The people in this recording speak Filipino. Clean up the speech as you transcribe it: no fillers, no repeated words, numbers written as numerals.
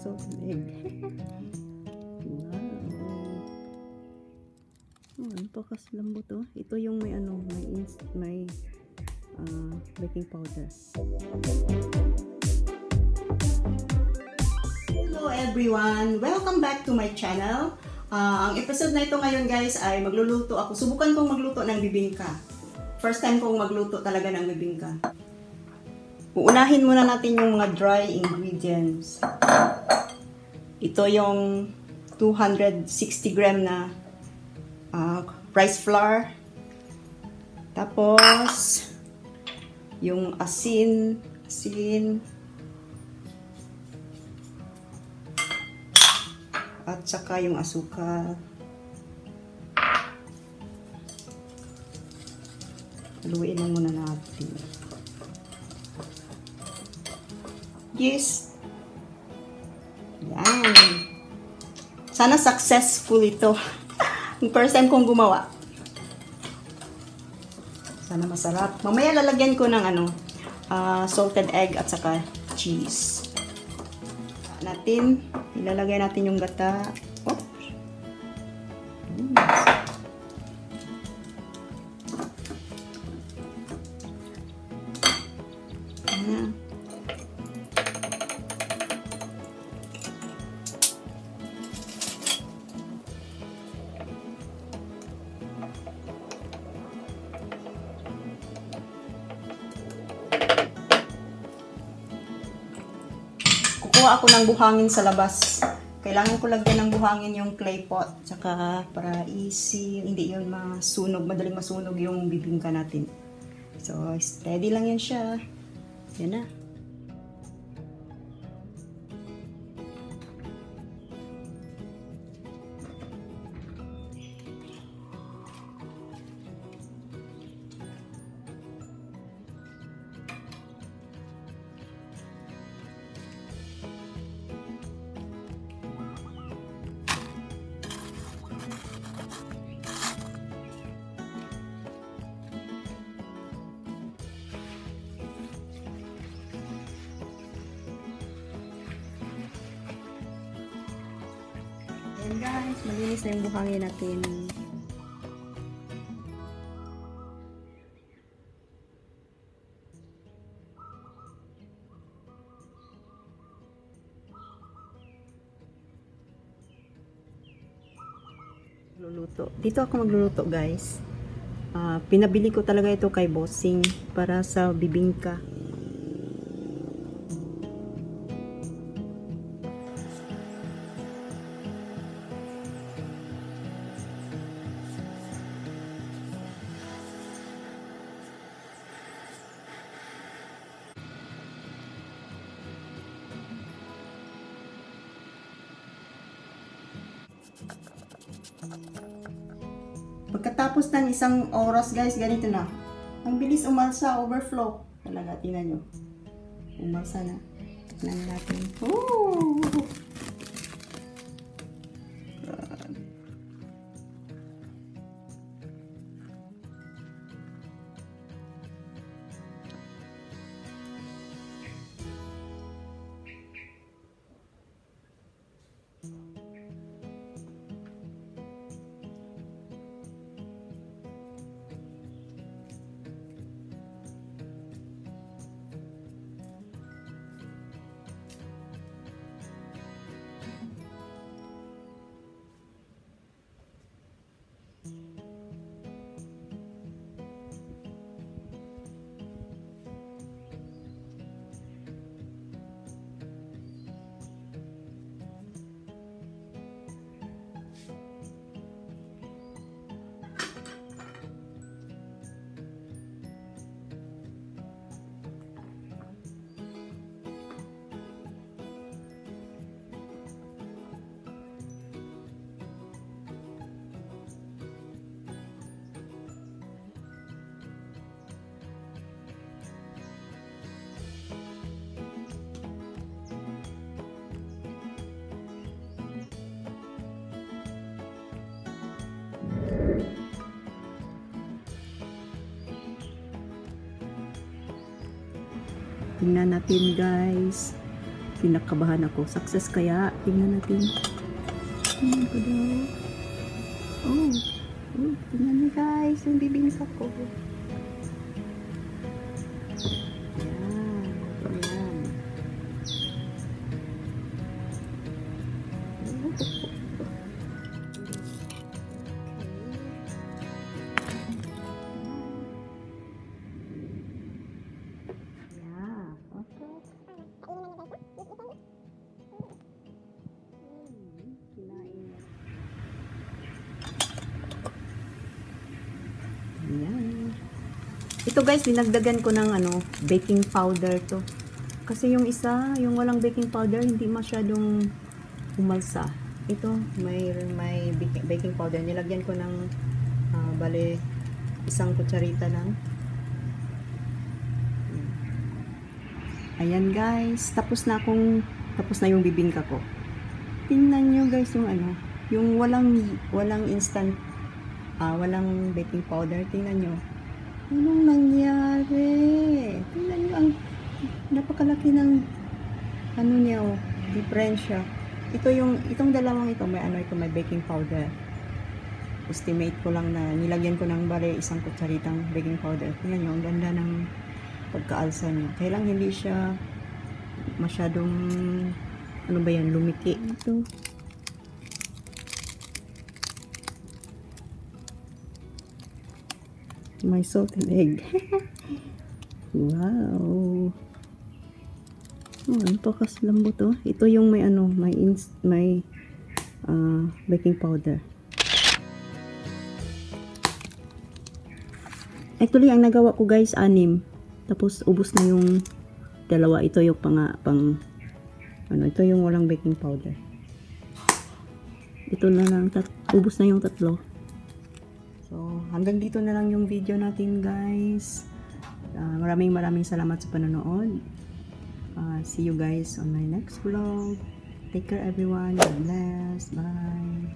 salted egg. Wow. Oh, ano pa kasi lambot to? Ito yung may ano, may baking powder. Hello everyone! Welcome back to my channel. Ang episode na ito ngayon guys ay magluluto ako. Subukan kong magluto ng bibingka. First time kong magluto talaga ng bibingka. Uunahin muna natin yung mga dry ingredients. Ito yung 260 gram na rice flour. Tapos, yung asin. At saka yung asukal. Haluin lang muna natin. Yes. Yan. Sana successful ito. Yung first time kong gumawa. Sana masarap. Mamaya lalagyan ko ng salted egg at saka cheese. Ilalagay natin yung gata. Oh. Kukuha ako ng buhangin sa labas. Kailangan ko lagyan ng buhangin yung clay pot. Tsaka para easy, hindi yun madaling masunog yung bibingka natin. So, steady lang yan siya. Yan na. Ayan guys, malinis na yung buhangin natin. Luluto. Dito ako magluluto guys. Pinabili ko talaga ito kay Bossing para sa bibingka. Pagkatapos ng isang oras guys, ganito na. Ang bilis umalsa, overflow. Talaga, tingnan nyo. Umalsa na. Tignan natin. Ooh! Tingnan natin guys. Pinakabahan ako. Success kaya? Tingnan natin. Tingnan ko daw. Oh. Oh, tingnan niyo guys. Yung bibingka ko. Ayan. Ayan. Ayan. Ito guys, dinagdagan ko ng baking powder to. Kasi yung isa, yung walang baking powder, hindi masyadong umalsa. Ito, may baking powder. Nilagyan ko ng bale, isang kutsarita lang. Ayan guys, tapos na yung bibingka ko. Tingnan nyo guys yung yung walang instant, walang baking powder. Tingnan nyo. Anong nangyari? Tingnan nyo ang napakalaki ng niya, diferensya. Itong dalawang ito, may baking powder. Estimate ko lang na nilagyan ko ng bale isang kutsaritang baking powder. Tingnan nyo, ang ganda ng pagkaalsa niya. Kaya lang hindi siya masyadong lumiki. Ito. My salted egg. Wow. Oh, ano to kasi lambot to. Ito yung may baking powder. Actually, ang nagawa ko guys, 6. Tapos ubos na yung 2. Ito yung ito yung walang baking powder. Ito na lang, ubos na yung 3. So, hanggang dito na lang yung video natin guys. Maraming salamat sa panonood. See you guys on my next vlog. Take care everyone. God bless. Bye.